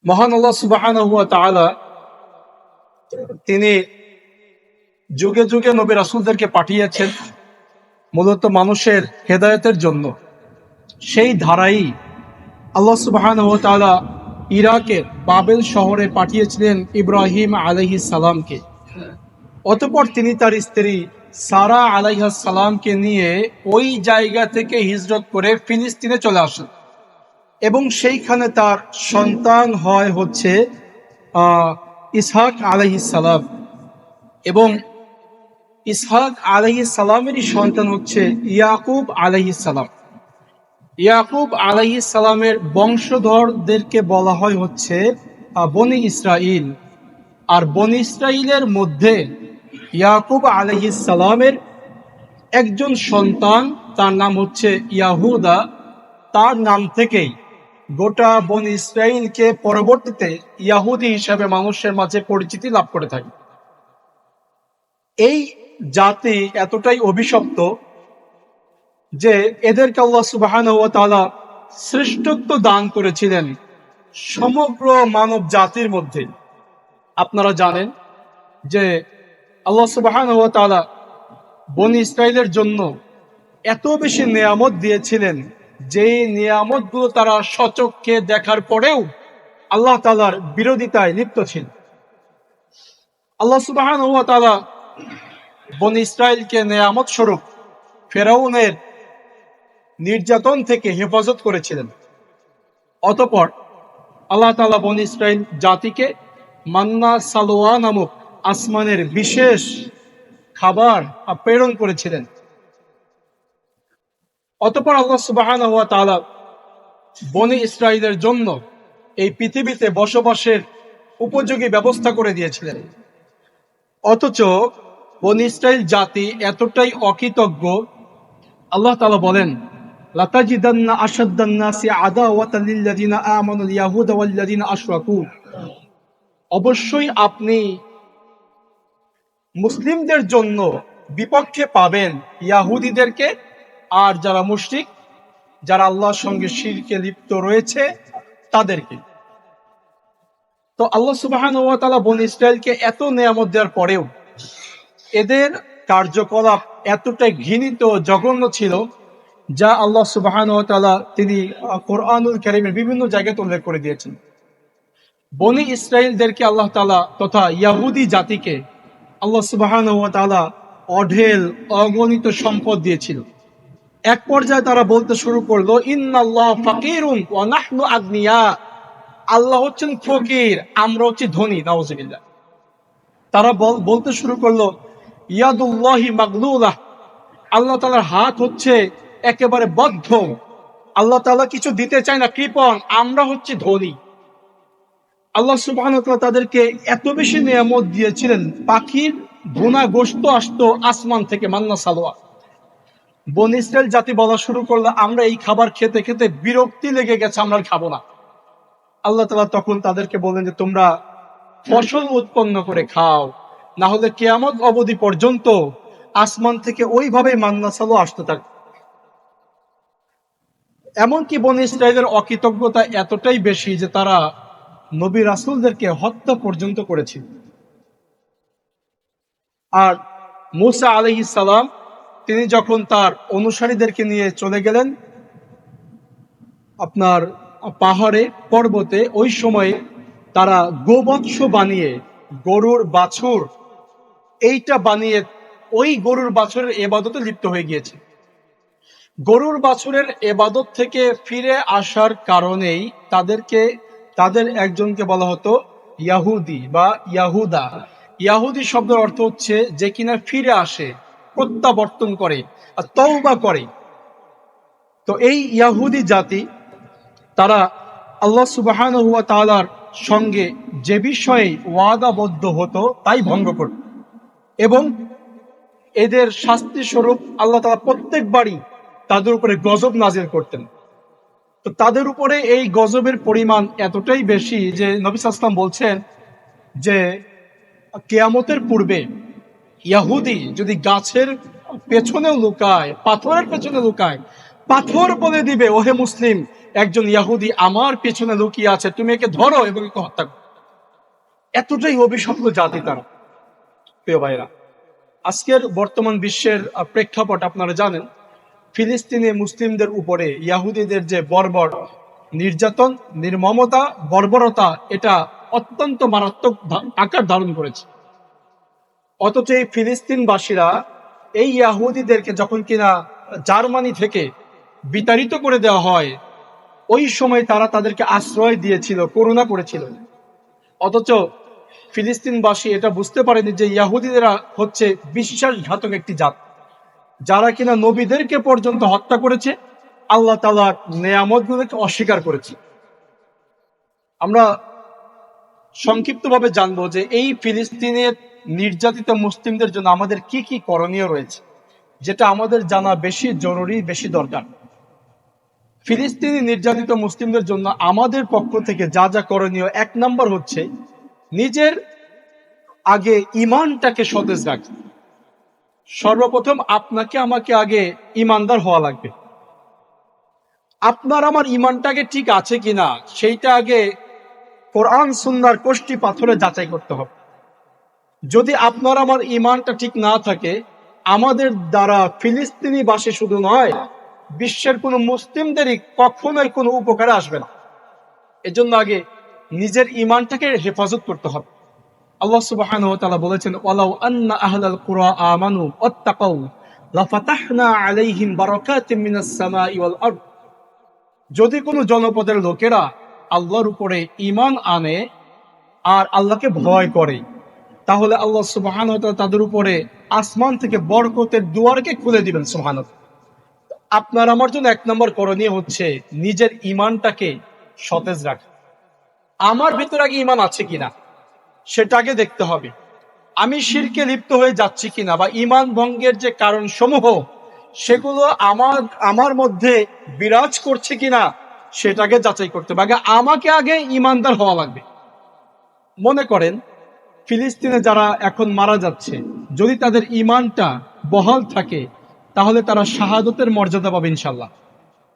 মহান আল্লাহ সুবহানাহু ওয়া তাআলা তিনি যুগে যুগে নবী রাসূলদেরকে পাঠিয়েছেন মূলত মানুষের হেদায়েতের জন্য। সেই ধারাই আল্লাহ সুবহানাহু ওয়া তাআলা ইরাকের বাবেল শহরে পাঠিয়েছিলেন ইব্রাহিম আলাইহিস সালামকে। অতঃপর তিনি তার স্ত্রী সারা আলাইহিস সালামকে নিয়ে ওই জায়গা থেকে হিজরত করে ফিলিস্তিনে চলে আসেন এবং সেইখানে তার সন্তান হয় হচ্ছে ইসহাক আলাইহিস সালাম, এবং ইসহাক আলাইহিস সালামেরই সন্তান হচ্ছে ইয়াকুব আলাইহিস সালাম। ইয়াকুব আলাইহিস সালামের বংশধরদেরকে বলা হয় হচ্ছে বনি ইসরাইল। আর বনি ইসরাইলের মধ্যে ইয়াকুব আলাইহিস সালামের একজন সন্তান, তার নাম হচ্ছে ইয়াহুদা। তার নাম থেকেই গোটা বনি ইসরাইলকে পরবর্তীতে ইয়াহুদি হিসাবে মানুষের মাঝে পরিচিতি লাভ করে থাকে। এই জাতি এতটাই অভিশপ্ত যে এদেরকে আল্লাহ সুবহানাহু ওয়া তাআলা শ্রেষ্ঠত্ব দান করেছিলেন সমগ্র মানব জাতির মধ্যে। আপনারা জানেন যে আল্লাহ সুবহানাহু ওয়া তাআলা বনি ইসরাইলের জন্য এত বেশি নিয়ামত দিয়েছিলেন, যে নিয়ামতগুলো তারা সচক্ষে দেখার পরেও আল্লাহ তাআলার বিরোধিতায় লিপ্ত ছিল। আল্লাহ সুবহানাহু ওয়া তাআলা বনি ইসরাইলকে নিয়ামত স্বরূপ ফেরাউনের নির্যাতন থেকে হেফাজত করেছিলেন। অতঃপর আল্লাহ তাআলা বনি ইসরাইল জাতিকে মান্না সালোয়া নামক আসমানের বিশেষ খাবার প্রেরণ করেছিলেন। অতঃপর আল্লাহ সুবহানাহু ওয়া তাআলা বনি ইসরাইলের জন্য এই পৃথিবীতে বসবাসের উপযোগী ব্যবস্থা করে দিয়েছিলেন। অথচ বনি ইসরাইল জাতি এতটাই অকৃতজ্ঞ, আল্লাহ তাআলা বলেন, লাতাজিদান্না আশাদ্দান নাসি আদাওয়াতাল লিল্লাযিনা আমানুল ইয়াহুদা ওয়াল্লাযিনা আশরাকু। অবশ্যই আপনি মুসলিমদের জন্য বিপক্ষে পাবেন ইয়াহুদীদেরকে আর যারা মুশরিক, যারা আল্লাহর সঙ্গে শিরকে লিপ্ত রয়েছে তাদেরকে। তো আল্লাহ সুবহানাহু ওয়া তাআলা বনি ইসরাইলকে এত নিয়ামত দেওয়ার পরেও এদের কার্যকলাপ এতটাই ঘৃণিত জঘন্য ছিল, যা আল্লাহ সুবহানাহু ওয়া তাআলা তিনি কোরআনুল কারীমের বিভিন্ন জায়গায় উল্লেখ করে দিয়েছেন। বনি ইসরাইলদেরকে আল্লাহ তাআলা তথা ইয়াহুদি জাতিকে আল্লাহ সুবহানাহু ওয়া তাআলা অঢেল অগণিত সম্পদ দিয়েছিল। এক পর্যায়ে তারা বলতে শুরু করলো, ইন্নাল্লাহ ফাকিরুন ওয়া নাহনু আগনিয়া। আল্লাহ হচ্ছেন ফকির, আমরা হচ্ছি ধনী। নাউযুবিল্লাহ। তারা বলতে শুরু করলো, ইয়াদুল্লাহি মাগলুলাহ। আল্লাহ তাআলার হাত হচ্ছে একেবারে বদ্ধ, আল্লাহ তাআলা কিছু দিতে চায় না, কৃপণ, আমরা হচ্ছে ধনী। আল্লাহ সুবহানাহু ওয়া তাআলা তাদেরকে এত বেশি নিয়ামত দিয়েছিলেন, পাখির ভুনা গোশত আসতো আসমান থেকে, মান্না সালোয়া। বনি ইসরাইল জাতি বলা শুরু করলো, আমরা এই খাবার খেতে খেতে বিরক্তি লেগে গেছে, আমরা খাবো না। আল্লাহ তাআলা তখন তাদেরকে বললেন যে তোমরা ফসল উৎপন্ন করে খাও, না হলে কিয়ামত অবধি পর্যন্ত আসমান থেকে ওইভাবে মান্না সালোয়া আসতে থাকবে। এমনকি বনি ইসরাইলের অকৃতজ্ঞতা এতটাই বেশি যে তারা নবী রাসূলদেরকে হত্যা পর্যন্ত করেছিল। আর মূসা আলাইহিস সালাম তিনি যখন তার অনুসারীদেরকে নিয়ে চলে গেলেন আপনার পাহাড়ে পর্বতে, ওই সময়ে তারা গোবৎস বানিয়ে, গরুর বাছুর এইটা বানিয়ে ওই গরুর বাছুরের ইবাদতে লিপ্ত হয়ে গিয়েছে। গরুর বাছুরের ইবাদত থেকে ফিরে আসার কারণেই তাদের একজনকে বলা হতো ইয়াহুদি বা ইয়াহুদা। ইয়াহুদি শব্দের অর্থ হচ্ছে যে কিনা ফিরে আসে, প্রত্যাবর্তন করে আর তওবা করে। তো এই ইয়াহুদি জাতি তারা আল্লাহ সুবহানাহু ওয়া তাআলার সঙ্গে যে বিষয়ে ওয়াদাবদ্ধ হতো তাই ভঙ্গ করত, এবং এদের শাস্তি স্বরূপ আল্লাহ তাআলা প্রত্যেকবারই তাদের উপরে গজব নাজিল করতেন। তো তাদের উপরে এই গজবের পরিমাণ এতটাই বেশি যে নবী সাল্লাল্লাহু আলাইহি ওয়াসাল্লাম বলছেন যে কিয়ামতের পূর্বে ইহুদি যদি গাছের পেছনেও লুকায়, পাথরের পেছনে লুকায়, পাথর বলে দিবে, ওহে মুসলিম, একজন ইয়াহুদি আমার পেছনে লুকিয়ে আছে, তুমি একে ধরো এবং একে হত্যা করো। এতটাই অভিশপ্ত জাতি তারা। প্রিয় ভাইরা, আজকের বর্তমান বিশ্বের প্রেক্ষাপট আপনারা জানেন। ফিলিস্তিনে মুসলিমদের উপরে ইয়াহুদিদের যে বর্বর নির্যাতন, নির্মমতা, বর্বরতা, এটা অত্যন্ত মারাত্মক আকার ধারণ করেছে। অথচ এই ফিলিস্তিনবাসীরা এই ইয়াহুদিদেরকে যখন কিনা জার্মানি থেকে বিতাড়িত করে দেওয়া হয়, ওই সময় তারা তাদেরকে আশ্রয় দিয়েছিল, করুণা করেছিল। অথচ ফিলিস্তিনবাসী এটা বুঝতে পারেনি যে ইয়াহুদিরা হচ্ছে বিশ্বাসঘাতক একটি জাত, যারা কিনা নবীদেরকে পর্যন্ত হত্যা করেছে, আল্লাহ তাআলার নেয়ামতগুলোকে অস্বীকার করেছে। আমরা সংক্ষিপ্তভাবে জানবো যে এই ফিলিস্তিনের নির্যাতিত মুসলিমদের জন্য আমাদের কি কি করণীয় রয়েছে, যেটা আমাদের জানা বেশি জরুরি, বেশি দরকার। ফিলিস্তিনি নির্যাতিত মুসলিমদের জন্য আমাদের পক্ষ থেকে যা যা করণীয়, 1 নম্বর হচ্ছে নিজের আগে ইমানটাকে সতেজ রাখা। সর্বপ্রথম আপনাকে আমাকে আগে ইমানদার হওয়া লাগবে। আপনার আমার ইমানটাকে ঠিক আছে কিনা সেইটা আগে কোরআন সুন্নাহর কষ্টি পাথরে যাচাই করতে হবে। যদি আপনার আমার ইমানটা ঠিক না থাকে, আমাদের দ্বারা ফিলিস্তিনি বাসী শুধু নয়, বিশ্বের কোনো মুসলিমদেরই কখনোই কোনো উপকারে আসবে না। এজন্য আগে নিজের ইমানটাকে হেফাজত করতে হবে। আল্লাহ সুবহানাহু ওয়া তাআলা বলেছেন, ওয়ালাউ আন্না আহলাল কুরা আমানু ওয়াত্তাকাউ লাফাতাহনা আলাইহিম বারাকাতিম মিনাস সামাই ওয়াল আরদ। যদি কোনো জনপদের লোকেরা আল্লাহর উপরে ঈমান আনে আর আল্লাহকে ভয় করে, তাহলে আল্লাহ সুবহানাহু ওয়া তাআলা তাদের উপরে আসমান থেকে বরকতের দুয়ারকে খুলে দিবেন। সুবহানাল্লাহ। আপনার আমার জন্য 1 নম্বর করণীয় হচ্ছে নিজের ঈমানটাকে সতেজ রাখা। আমার ভিতরে আগে ঈমান আছে কিনা সেটাকে দেখতে হবে। আমি শিরকে লিপ্ত হয়ে যাচ্ছি কিনা, বা ঈমান ভঙ্গের যে কারণ সমূহ সেগুলো আমার মধ্যে বিরাজ করছে কিনা সেটাকে যাচাই করতে হবে। আমাকে আগে ঈমানদার হওয়া লাগবে। মনে করেন ফিলিস্তিনে যারা এখন মারা যাচ্ছে, যদি তাদের ঈমানটা বহাল থাকে তাহলে তারা শাহাদতের মর্যাদা পাবে ইনশাআল্লাহ।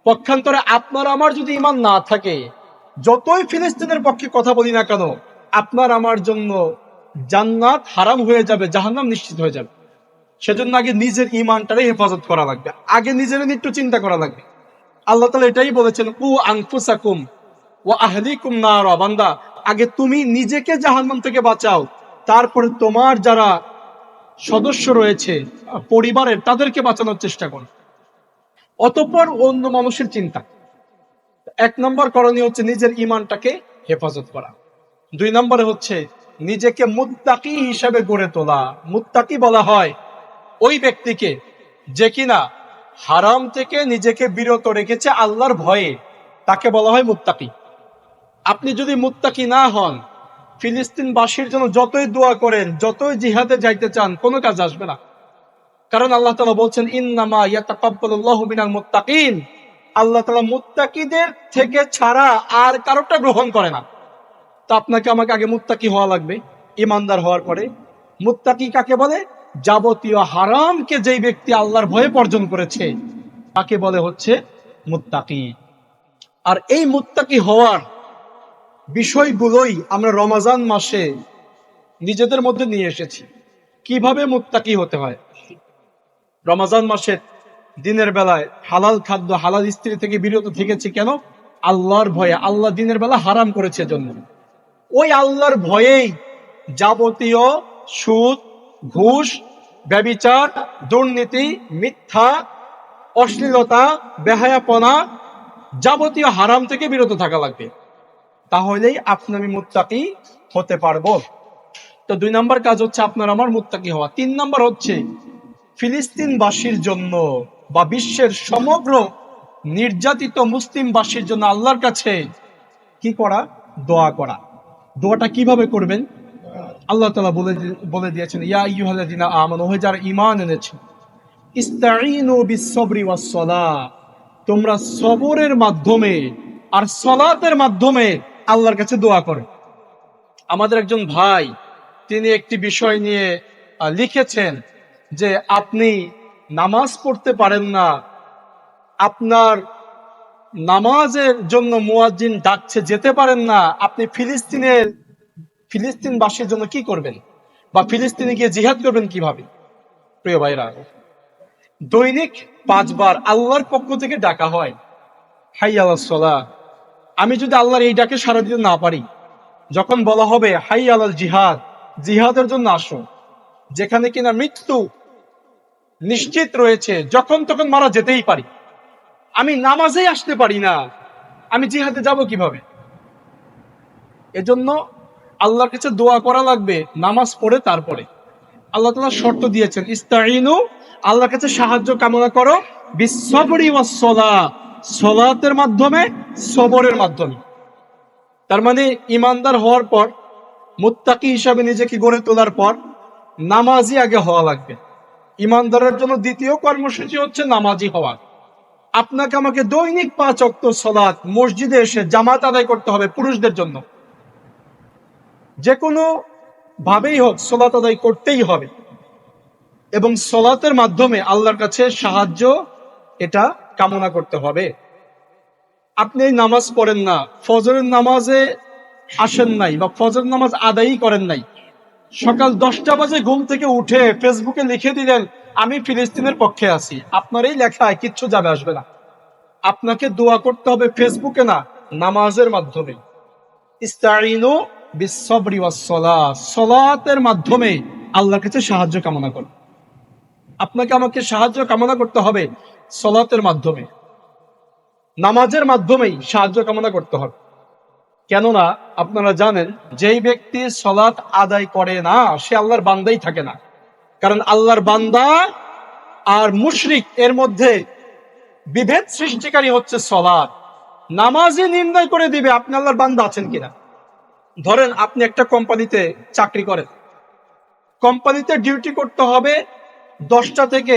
পক্ষান্তরে আপনার আমার যদি ঈমান না থাকে, যতই ফিলিস্তিনের পক্ষে কথা বলি না কেন, আপনার আমার জন্য জান্নাত হারাম হয়ে যাবে, জাহান্নাম নিশ্চিত হয়ে যাবে। সেজন্য আগে নিজের ঈমানটারে হেফাজত করা লাগবে, আগে নিজের একটু চিন্তা করা লাগবে। আল্লাহ তাআলা এটাই বলেছেন, কু আনফুসাকুম ওয়া আহলিকুম নারা। বান্দা, আগে তুমি নিজেকে জাহান্নাম থেকে বাঁচাও, তারপরে তোমার যারা সদস্য রয়েছে পরিবারের, তাদেরকে বাঁচানোর চেষ্টা করো, অতঃপর অন্য মানুষের চিন্তা। 1 নম্বর করণীয় হচ্ছে নিজের ঈমানটাকে হেফাজত করা। 2 নম্বরে হচ্ছে নিজেকে মুত্তাকি হিসেবে গড়ে তোলা। মুত্তাকি বলা হয় ওই ব্যক্তিকে যে কিনা হারাম থেকে নিজেকে বিরত রেখেছে আল্লাহর ভয়ে, তাকে বলা হয় মুত্তাকি। আপনি যদি মুত্তাকি না হন, ফিলিস্তিনবাসীর জন্য যতই দোয়া করেন, যতই জিহাদে যাইতে চান, কোনো কাজ আসবে না। কারণ আল্লাহ তাআলা বলছেন, ইন্নামা ইয়াতাকাব্বালুল্লাহু মিনাল মুত্তাকিন। আল্লাহ তাআলা মুত্তাকিদের থেকে ছাড়া আর কারোটা গ্রহণ করে না। তো আপনাকে আমাকে আগে মুত্তাকি হওয়া লাগবে। ঈমানদার হওয়ার পরে মুত্তাকি কাকে বলে? যাবতীয় হারামকে যেই ব্যক্তি আল্লাহর ভয়ে বর্জন করেছে তাকে বলে হচ্ছে মুত্তাকি। আর এই মুত্তাকি হওয়ার বিষয়গুলোই আমরা রমজান মাসে নিজেদের মধ্যে নিয়ে এসেছি। কিভাবে মুত্তাকি হতে হয়? রমজান মাসের দিনের বেলায় হালাল খাদ্য, হালাল স্ত্রী থেকে বিরত থেকেছি কেন? আল্লাহর ভয়ে। আল্লাহ দিনের বেলা হারাম করেছে জন্য। ওই আল্লাহর ভয়েই যাবতীয় সুদ, ঘুষ, ব্যভিচার, দুর্নীতি, মিথ্যা, অশ্লীলতা, বেহায়াপনা, যাবতীয় হারাম থেকে বিরত থাকা লাগবে। তাহলেই আপনি আমি মুত্তাকি হতে পারবো। তো 2 নম্বর কাজ হচ্ছে আপনার আমার মুত্তাকি হওয়া। 3 নম্বর হচ্ছে ফিলিস্তিনবাসীর জন্য বা বিশ্বের সমগ্র নির্যাতিত মুসলিমবাসীর জন্য আল্লাহর কাছে কি করা? দোয়া করা। দোয়াটা কিভাবে করবেন? আল্লাহ তাআলা বলে দিয়েছেন, ইয়া আইয়ুহাল্লাযিনা আমানু, হে যারা ঈমান এনেছে, ইস্তাঈনু বিস-সাবরি ওয়াস-সালাহ, তোমরা সবরের মাধ্যমে আর সালাতের মাধ্যমে আল্লাহর কাছে দোয়া করো। আমাদের একজন ভাই, তিনি একটি বিষয় নিয়ে লিখেছেন যে আপনি নামাজ পড়তে পারেন না, আপনার নামাজের জন্য মুয়াজ্জিন ডাকছে, যেতে পারেন না, আপনি ফিলিস্তিনবাসীর জন্য কি করবেন, বা ফিলিস্তিনে গিয়ে জিহাদ করবেন কিভাবে? প্রিয় ভাইরা, দৈনিক 5 বার আল্লাহর পক্ষ থেকে ডাকা হয়, হাইয়া আলাস সালাহ। আমি যদি আল্লাহর এই ডাকে সাড়া দিতে না পারি, যখন বলা হবে হাইয়া আলাল জিহাদ, জিহাদের জন্য আসো, যেখানে কিনা মৃত্যু নিশ্চিত রয়েছে, যখন তখন মারা যেতেই পারি, আমি নামাজেই আসতে পারি না, আমি জিহাদে যাব কিভাবে? এজন্য আল্লাহর কাছে দোয়া করা লাগবে নামাজ পড়ে। তারপরে আল্লাহ তাআলা শর্ত দিয়েছেন, ইস্তাইনু, আল্লাহর কাছে সাহায্য কামনা করো, বিসসবরি ওয়াস সালাহ, সালাতের মাধ্যমে, সবরের মাধ্যমে। তার মানে ইমানদার হওয়ার পর, মুত্তাকি হিসাবে নিজেকে গড়ে তোলার পর, নামাজি আগে হওয়া লাগবে। ইমানদারের জন্য দ্বিতীয় কর্মসূচি হচ্ছে নামাজি হওয়া। আপনাকে আমাকে দৈনিক 5 ওয়াক্ত সালাত মসজিদে এসে জামাত আদায় করতে হবে, পুরুষদের জন্য। যে কোনো ভাবেই হোক সালাত আদায় করতেই হবে, এবং সালাতের মাধ্যমে আল্লাহর কাছে সাহায্য এটা কামনা করতে হবে। আপনি এই নামাজ পড়েন না, ফজরের নামাজে আসেন নাই, বা ফজর নামাজ আদায়ই করেন নাই, সকাল 10টা বাজে ঘুম থেকে উঠে ফেসবুকে লিখে দিলেন আমি ফিলিস্তিনের পক্ষে আছি, আপনার এই লেখায় কিচ্ছু যাবে আসবে না। আপনাকে দোয়া করতে হবে ফেসবুকে না, নামাজের মাধ্যমে। ইস্তাইনু বিসসবরি ওয়াস সালাহ, সালাতের মাধ্যমে আল্লাহর কাছে সাহায্য কামনা করুন। আপনাকে আমাকে সাহায্য কামনা করতে হবে সালাতের মাধ্যমে, নামাজের মাধ্যমেই সাহায্য কামনা করতে হবে। কেননা আপনারা জানেন, যেই ব্যক্তি সালাত আদায় করে না, সে আল্লাহর বান্দাই থাকে না। কারণ আল্লাহর বান্দা আর মুশরিক এর মধ্যে বিভেদ সৃষ্টিকারী হচ্ছে সালাত। নামাজই নির্ণয় করে দিবে আপনি আল্লাহর বান্দা আছেন কিনা। ধরেন আপনি একটা কোম্পানিতে চাকরি করেন, কোম্পানিতে ডিউটি করতে হবে 10টা থেকে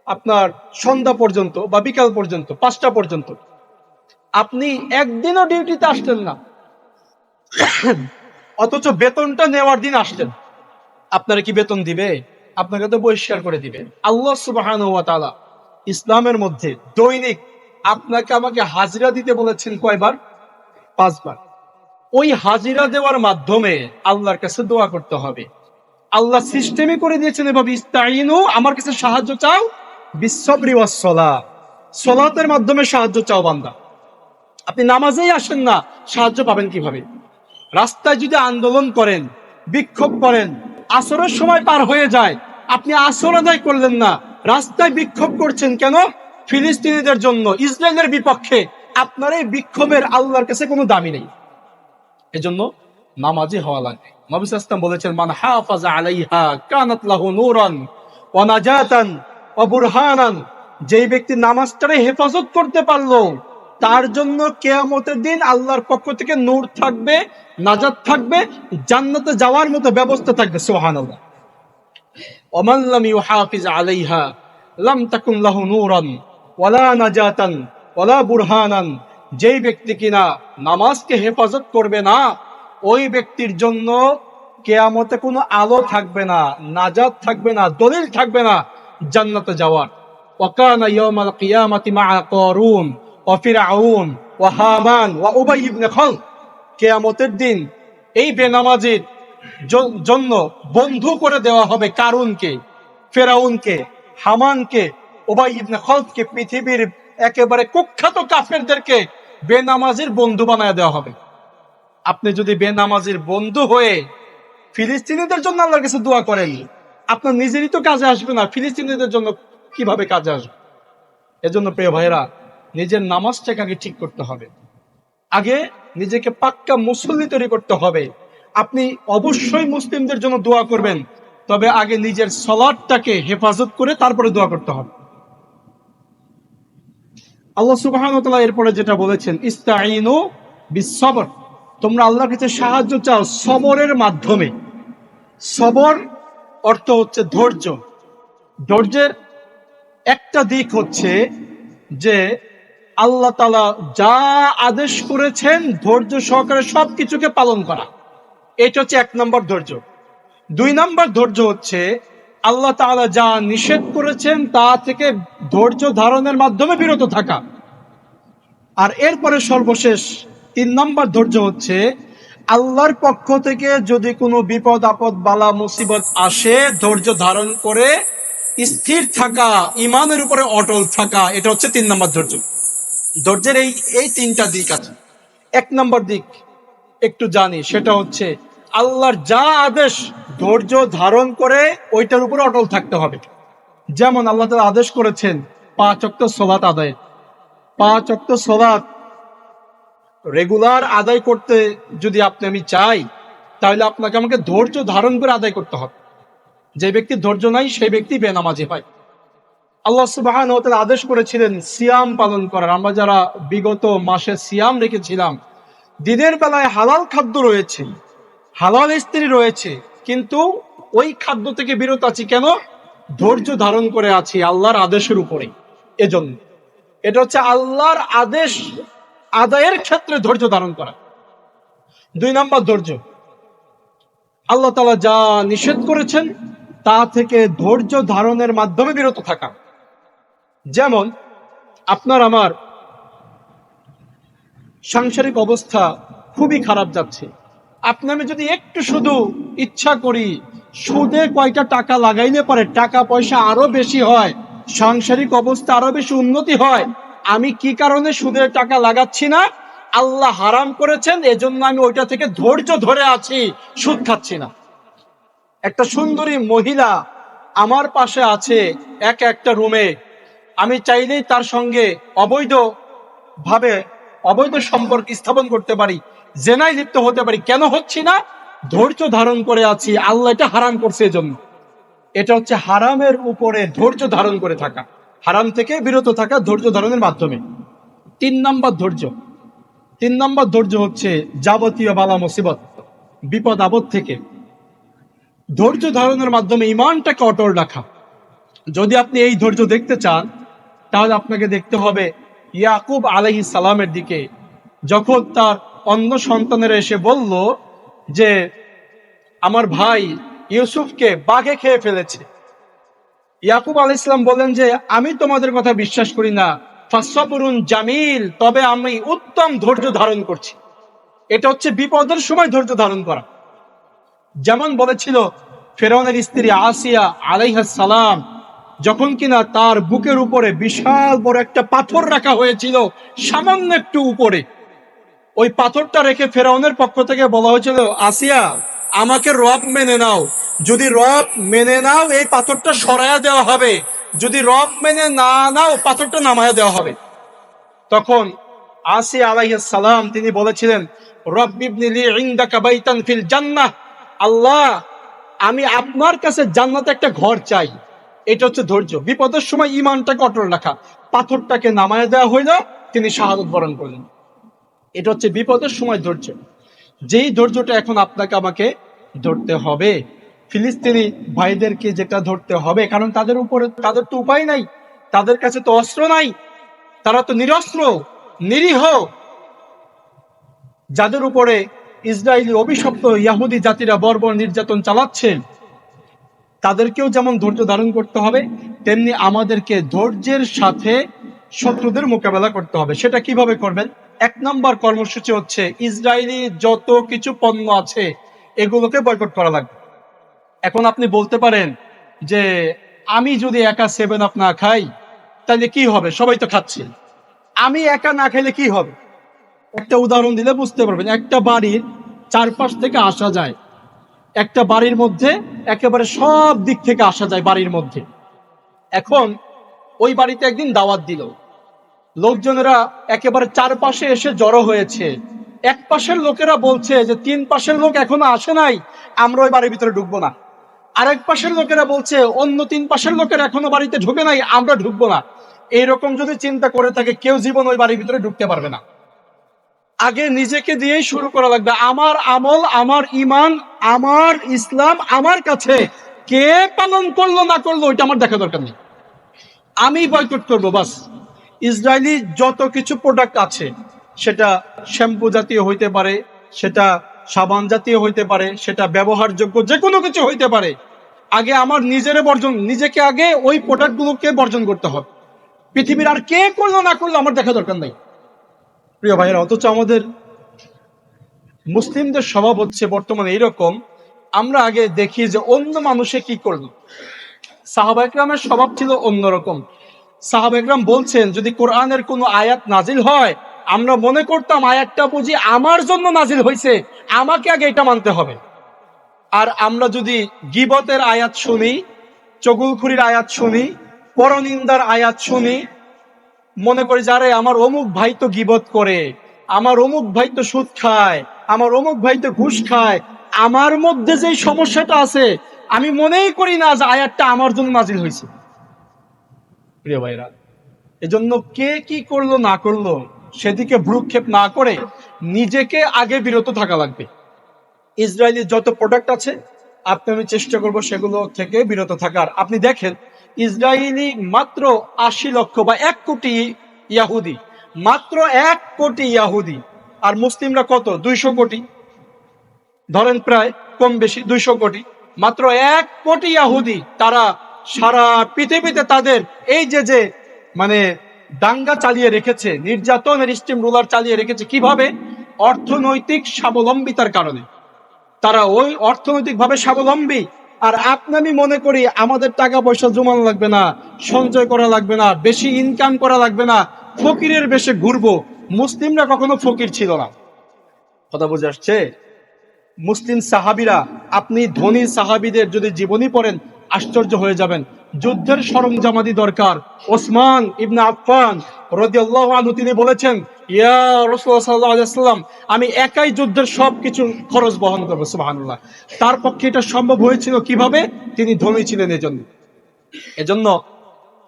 আপনার সন্ধ্যা পর্যন্ত, বা বিকাল পর্যন্ত, 5টা পর্যন্ত। আপনি একদিনও ডিউটিতে আসলেন না, অথচ বেতনটা নেওয়ার দিন আসলেন, আপনারা কি বেতন দিবে? আপনাকে তো বহিষ্কার করে দিবে। আল্লাহ সুবহানাহু ওয়া তাআলা ইসলামের মধ্যে দৈনিক আপনাকে আমাকে হাজিরা দিতে বলেছেন কয়বার? 5 বার। ওই হাজিরা দেওয়ার মাধ্যমে আল্লাহর কাছে দোয়া করতে হবে। আল্লাহ সিস্টেমই করে দিয়েছেন এভাবে, ইস্তাইনু, আমার কাছে সাহায্য চাও, বিসসবরি ওয়াস সালাহ, সালাতের মাধ্যমে সাহায্য চাও বান্দা। আপনি নামাজেই আসেন না, সাহায্য পাবেন কিভাবে? রাস্তায় যদি আন্দোলন করেন, বিক্ষোভ করেন, আসরের সময় পার হয়ে যায়, আপনি আসর আদায় করলেন না, রাস্তায় বিক্ষোভ করছেন কেন? ফিলিস্তিনিদের জন্য, ইসরায়েলের বিপক্ষে। আপনার এই বিক্ষোভের আল্লাহর কাছে কোনো দামি নেই। এজন্য নামাজি হওয়া লাগবে। নবী সাল্লাল্লাহু আলাইহি ওয়াসাল্লাম বলেছেন, মান হাফাজা আলাইহা কানাত লাহু নূরান ওয়া নাজাতান ওয়া বুরহানান, যেই ব্যক্তি নামাজটারে হেফাজত করতে পারলো, তার জন্য কিয়ামতের দিন আল্লাহর পক্ষ থেকে নূর থাকবে, নাজাত থাকবে, জান্নাতে যাওয়ার মতো ব্যবস্থা থাকবে। সুবহানাল্লাহ। ওয়া মান লাম ইউহাফিজ আলাইহা লাম তাকুন লাহু নূরান ওয়ালা নাজাতান ওয়ালা বুরহানান, যেই ব্যক্তি কিনা নামাজকে হেফাজত করবে না, ওই ব্যক্তির জন্য কিয়ামতে কোনো আলো থাকবে না, নাজাত থাকবে না, দলিল থাকবে না জান্নাতে যাওয়ার। ওয়া কানা ইয়াউমাল কিয়ামাতি মা কারুন ওয়া ফিরআউন ওয়া হামান ওয়া উবাই ইবনে খালদ, কিয়ামতের দিন এই বেনামাজির জন্য বন্ধু করে দেওয়া হবে কারুনকে, ফেরাউনকে, হামানকে, উবাই ইবনে খালদকে, পৃথিবীর একেবারে কুখ্যাত কাফেরদেরকে বেনামাজির বন্ধু বানায় দেওয়া হবে। আপনি যদি বেনামাজির বন্ধু হয়ে ফিলিস্তিনিদের জন্য আল্লাহর কাছে দোয়া করেন, আপনার নিজেরই তো কাজে আসবে না, ফিলিস্তিনিদের জন্য কিভাবে কাজে আসবে? এজন্য প্রিয় ভাইরা, নিজের নামাজটাকে আগে ঠিক করতে হবে, আগে নিজেকে পাক্কা মুসল্লি তৈরি করতে হবে। আপনি অবশ্যই মুসলিমদের জন্য দোয়া করবেন, তবে আগে নিজের সালাতটাকে হেফাজত করে তারপরে দোয়া করতে হবে। আল্লাহ সুবহানাহু ওয়া তাআলা এরপরে যেটা বলেছেন, ইস্তাইনু বিসসবর, তোমরা আল্লাহর কাছে সাহায্য চাও সবরের মাধ্যমে। সবর অর্থ হচ্ছে ধৈর্য। ধৈর্যের একটা দিক হচ্ছে যে আল্লাহ তাআলা যা আদেশ করেছেন ধৈর্য সহকারে সবকিছুকে পালন করা, এটা হচ্ছে 1 নম্বর ধৈর্য। 2 নম্বর ধৈর্য হচ্ছে আল্লাহ তাআলা যা নিষেধ করেছেন তা থেকে ধৈর্য ধারণের মাধ্যমে বিরত থাকা। আর এরপরে সর্বশেষ 3 নম্বর ধৈর্য হচ্ছে আল্লাহর পক্ষ থেকে যদি কোনো বিপদ আপদ বালা মুসিবত আসে ধৈর্য ধারণ করে স্থির থাকা, ইমানের উপরে অটল থাকা, এটা হচ্ছে 3 নম্বর ধৈর্য। ধৈর্যের এই 3টা দিক আছে। 1 নম্বর দিক একটু জানি, সেটা হচ্ছে আল্লাহর যা আদেশ ধৈর্য ধারণ করে ওইটার উপরে অটল থাকতে হবে। যেমন আল্লাহ তাআলা আদেশ করেছেন 5 ওয়াক্ত সালাত আদায়। 5 ওয়াক্ত সালাত রেগুলার আদায় করতে যদি আমি চাই, তাহলে আপনাকে আমাকে ধৈর্য ধারণ করে আদায় করতে হবে। যে ব্যক্তি ধৈর্য নাই সেই ব্যক্তি বেনামাজি হয়। আল্লাহ সুবহানাহু ওয়া তাআলা আদেশ করেছিলেন সিয়াম পালন করার। আমরা যারা বিগত মাসে সিয়াম রেখেছিলাম, দিনের বেলায় হালাল খাদ্য রয়েছে, হালাল স্ত্রী রয়েছে, কিন্তু ওই খাদ্য থেকে বিরত আছি কেন? ধৈর্য ধারণ করে আছি আল্লাহর আদেশের উপরে। এজন্য এটা হচ্ছে আল্লাহর আদেশ আদায়ের ক্ষেত্রে ধৈর্য ধারণ করা। 2 নম্বর ধৈর্য, আল্লাহ তাআলা যা নিষেধ করেছেন তা থেকে ধৈর্য ধারণের মাধ্যমে বিরত থাকা। যেমন আপনার আমার সাংসারিক অবস্থা খুবই খারাপ যাচ্ছে, আমি যদি একটু শুধু ইচ্ছা করি সুদে কয়টা টাকা লাগাইলে পরে টাকা পয়সা আরো বেশি হয়, সাংসারিক অবস্থা আরো বেশি উন্নতি হয়, আমি কি কারণে সুদের টাকা লাগাচ্ছি না? আল্লাহ হারাম করেছেন, এজন্য আমি ওইটা থেকে ধৈর্য ধরে আছি, সুদ খাচ্ছি না। একটা সুন্দরী মহিলা আমার পাশে আছে একটা রুমে, আমি চাইলেই তার সঙ্গে অবৈধ সম্পর্ক স্থাপন করতে পারি, জেনায় লিপ্ত হতে পারি। কেন হচ্ছি না? ধৈর্য ধারণ করে আছি, আল্লাহ এটা হারাম করছে এজন্য। এটা হচ্ছে হারামের উপরে ধৈর্য ধারণ করে থাকা, হারাম থেকে বিরত থাকা ধৈর্য ধারণের মাধ্যমে। 3 নম্বর ধৈর্য হচ্ছে যাবতীয় বালা মুসিবত বিপদ আপদ থেকে ধৈর্য ধারণের মাধ্যমে ইমানটাকে অটল রাখা। যদি আপনি এই ধৈর্য দেখতে চান, তাহলে আপনাকে দেখতে হবে ইয়াকুব আলাইহিস সালামের দিকে। যখন তার অন্য সন্তানেরা এসে বলল যে আমার ভাই ইউসুফকে বাঘে খেয়ে ফেলেছে, ইয়াকুব আলাইহিস সালাম বলেন যে আমি তোমাদের কথা বিশ্বাস করি না, ফাসসাবরুন জামিল, তবে আমি উত্তম ধৈর্য ধারণ করছি। এটা হচ্ছে বিপদের সময় ধৈর্য ধারণ করা। যেমন বলেছিল ফেরাউনের স্ত্রী আসিয়া আলাইহিস সালাম, যখন কিনা তার বুকের উপরে বিশাল বড় একটা পাথর রাখা হয়েছিল সামান্য একটু উপরে, ওই পাথরটা রেখে ফেরাউনের পক্ষ থেকে বলা হয়েছিল আসিয়া আমাকে রব মেনে নাও, যদি রব মেনে নাও এই পাথরটা সরায়া দেওয়া হবে, যদি রব মেনে না নাও পাথরটা নামায়া দেওয়া হবে। তখন আসিয়া আলাইহিস সালাম তিনি বলেছিলেন রব্বিবনি লি ইনদাকা বাইতান ফিল জান্নাহ, আল্লাহ আমি আপনার কাছে জান্নাতে একটা ঘর চাই। এটা হচ্ছে ধৈর্য, বিপদের সময় ইমানটাকে অটল রাখা। পাথরটাকে নামায় দেওয়া হইল, তিনি শাহাদাত বরণ করলেন। এটা হচ্ছে বিপদের সময় ধৈর্য। যেই ধৈর্যটা এখন আপনাকে আমাকে ধরতে হবে, ফিলিস্তিনি ভাইদেরকে যেটা ধরতে হবে, কারণ তাদের তো উপায় নাই, তাদের কাছে তো অস্ত্র নাই, তারা তো নিরস্ত্র নিরীহ, যাদের উপরে ইসরায়েলি অভিশপ্ত ইহুদি জাতিরা বর্বর নির্যাতন চালাচ্ছে, তাদেরকেও যেমন ধৈর্য ধারণ করতে হবে, তেমনি আমাদেরকে ধৈর্যের সাথে শত্রুদের মোকাবেলা করতে হবে। সেটা কিভাবে করবেন? 1 নম্বর কর্মসূচি হচ্ছে ইসরায়েলি যত কিছু পণ্য আছে এগুলোকে বয়কট করা লাগবে। এখন আপনি বলতে পারেন যে আমি যদি একা 7 আপ না খাই তাহলে কি হবে, সবাই তো খাচ্ছে, আমি একা না খাইলে কি হবে? একটা উদাহরণ দিলে বুঝতে পারবেন। একটা বাড়ির চারপাশ থেকে আসা যায়, একটা বাড়ির মধ্যে একেবারে সব দিক থেকে আসা যায় বাড়ির মধ্যে। এখন ওই বাড়িতে একদিন দাওয়াত দিল, লোকজনেরা একেবারে চারপাশে এসে জড়ো হয়েছে। এক পাশের লোকেরা বলছে যে 3 পাশের লোক এখনো আসে নাই, আমরা ওই বাড়ির ভিতরে ঢুকবো না। আরেক পাশের লোকেরা বলছে অন্য 3 পাশের লোকের এখনো বাড়িতে ঢুকে নাই, আমরা ঢুকবো না। এইরকম যদি চিন্তা করে থাকে কেউ জীবন ওই বাড়ির ভিতরে ঢুকতে পারবে না। আগে নিজেকে দিয়েই শুরু করা লাগবে। আমার আমল, আমার ইমান, আমার ইসলাম আমার কাছে, কে পালন করলো না করলো ওইটা আমার দেখা দরকার নেই, আমি বয়কট করবো বাস। ইসরায়েলি যত কিছু প্রোডাক্ট আছে, সেটা শ্যাম্পু জাতীয় হইতে পারে, সেটা সাবান জাতীয় হইতে পারে, সেটা ব্যবহারযোগ্য যে কোনো কিছু হইতে পারে, আগে আমার নিজেকে আগে ওই প্রোডাক্টগুলোকে বর্জন করতে হবে। পৃথিবীর আর কে করলো না করলো আমার দেখা দরকার নাই। প্রিয় ভাইয়েরা, অথচ আমাদের মুসলিমদের স্বভাব হচ্ছে বর্তমানে এইরকম, আমরা আগে দেখি যে অন্য মানুষে কি করলো। সাহাবা একরামের স্বভাব ছিল অন্যরকম। সাহাবা একরাম বলছেন, যদি কোরআনের কোনো আয়াত নাজিল হয়, আমরা মনে করতাম আয়াতটা বুঝি আমার জন্য নাজিল হয়েছে, আমাকে আগে এটা মানতে হবে। আর আমরা যদি গীবতের আয়াত শুনি, চগুলখুরির আয়াত শুনি, পরনিন্দার আয়াত শুনি, মনে করি যারে আমার অমুক ভাই তো গীবত করে, আমার অমুক ভাই তো সুদ খায়, আমার অমুক ভাই তো ঘুষ খায়, আমার মধ্যে যে সমস্যাটা আছে আমি মনেই করি না যে আয়াতটা আমার জন্য নাজিল হয়েছে। প্রিয় ভাইরা, এজন্য কে কি করলো না করলো সেদিকে ভ্রুক্ষেপ না করে নিজেকে আগে বিরত থাকা লাগবে। ইসরায়েলি যত প্রোডাক্ট আছে আমি চেষ্টা করব সেগুলো থেকে বিরত থাকার। আপনি দেখেন, ইসরায়েলি মাত্র 80 লক্ষ বা 1 কোটি ইয়াহুদি, মাত্র 1 কোটি ইয়াহুদি। আর মুসলিমরা কত? 200 কোটি, ধরেন প্রায় কম বেশি 200 কোটি। মাত্র 1 কোটি ইয়াহুদি, তারা সারা পৃথিবীতে তাদের এই যে মানে দাঙ্গা চালিয়ে রেখেছে, নির্যাতনের স্টিম রুলার চালিয়ে রেখেছে। কিভাবে? অর্থনৈতিক স্বাবলম্বিতার কারণে। তারা ওই অর্থনৈতিকভাবে স্বাবলম্বী। আর আমি মনে করি আমাদের টাকা পয়সা জমানো লাগবে না, সঞ্চয় করা লাগবে না, বেশি ইনকাম করা লাগবে না, ফকিরের বেশে ঘুরবো। মুসলিমরা কখনো ফকির ছিল না। কথা বুঝে আসছে? মুসলিম সাহাবিরা, আপনি ধনী সাহাবিদের যদি জীবনী পড়েন আশ্চর্য হয়ে যাবেন। যুদ্ধের সরঞ্জামাদি দরকার, ওসমান ইবনে আফফান রাদিয়াল্লাহু আনহু তিনি বলেছেন, ইয়া রাসূলুল্লাহ সাল্লাল্লাহু আলাইহি ওয়াসাল্লাম, আমি একাই যুদ্ধের সবকিছু খরচ বহন করব। সুবহানাল্লাহ। তার পক্ষে এটা সম্ভব হয়েছিল কিভাবে? তিনি ধনী ছিলেন এজন্য। এজন্য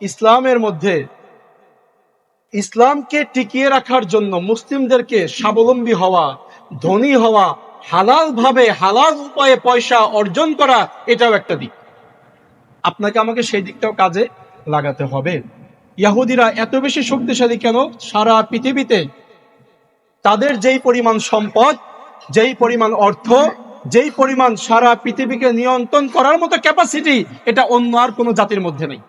ইসলামের মধ্যে ইসলামকে টিকিয়ে রাখার জন্য মুসলিমদেরকে স্বাবলম্বী হওয়া, ধনী হওয়া, হালাল ভাবে হালাল উপায়ে পয়সা অর্জন করা, এটাও একটা দিক। আপনাকে আমাকে সেই দিকটাও কাজে লাগাতে হবে। ইহুদিরা এত বেশি শক্তিশালী কেন? সারা পৃথিবীতে তাদের যেই পরিমাণ সম্পদ, যেই পরিমাণ অর্থ, যেই পরিমাণ সারা পৃথিবীকে নিয়ন্ত্রণ করার মতো ক্যাপাসিটি, এটা অন্য আর কোনো জাতির মধ্যে নেই।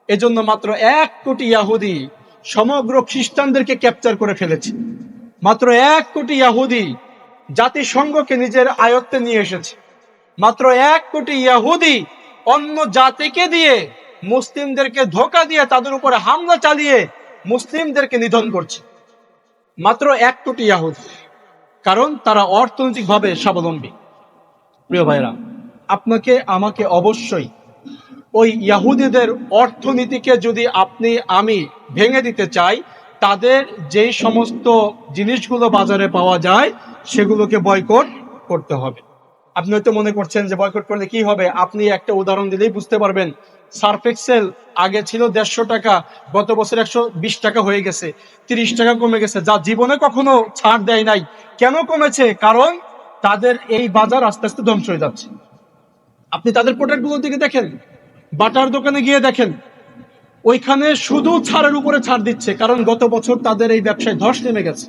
এজন্য মাত্র 1 কোটি ইহুদি সমগ্র খ্রিস্টানদেরকে ক্যাপচার করে ফেলেছে। মাত্র 1 কোটি ইহুদি জাতিসংঘকে নিজের আয়ত্তে নিয়ে এসেছে। মাত্র 1 কোটি ইহুদি অন্য জাতিকে দিয়ে, মুসলিমদেরকে ধোঁকা দিয়ে, তাদের উপরে হামলা চালিয়ে মুসলিমদেরকে নিধন করছে। মাত্র 1 কোটি ইহুদি, কারণ তারা অর্থনৈতিকভাবে স্বাবলম্বী। প্রিয় ভাইরা, আপনাকে আমাকে অবশ্যই ওই ইহুদিদের অর্থনীতিকে যদি আমি ভেঙে দিতে চাই, তাদের যেই সমস্ত জিনিসগুলো বাজারে পাওয়া যায় সেগুলোকে বয়কট করতে হবে। আপনি হয়তো মনে করছেন যে বয়কট করলে কি হবে, আপনি একটা উদাহরণ দিলেই বুঝতে পারবেন। সার্ফ এক্সেল আগে ছিল 150 টাকা, গত বছর 120 টাকা হয়ে গেছে, 30 টাকা কমে গেছে, যা জীবনে কখনো ছাড় দেয় নাই। কেন কমেছে? কারণ তাদের এই বাজার আস্তে আস্তে ধ্বংস হয়ে যাচ্ছে। আপনি তাদের প্রোডাক্টগুলোর দিকে দেখেন, বাটার দোকানে গিয়ে দেখেন, ওইখানে শুধু ছাড়ের উপরে ছাড় দিচ্ছে, কারণ গত বছর তাদের এই ব্যবসায় ধস নেমে গেছে।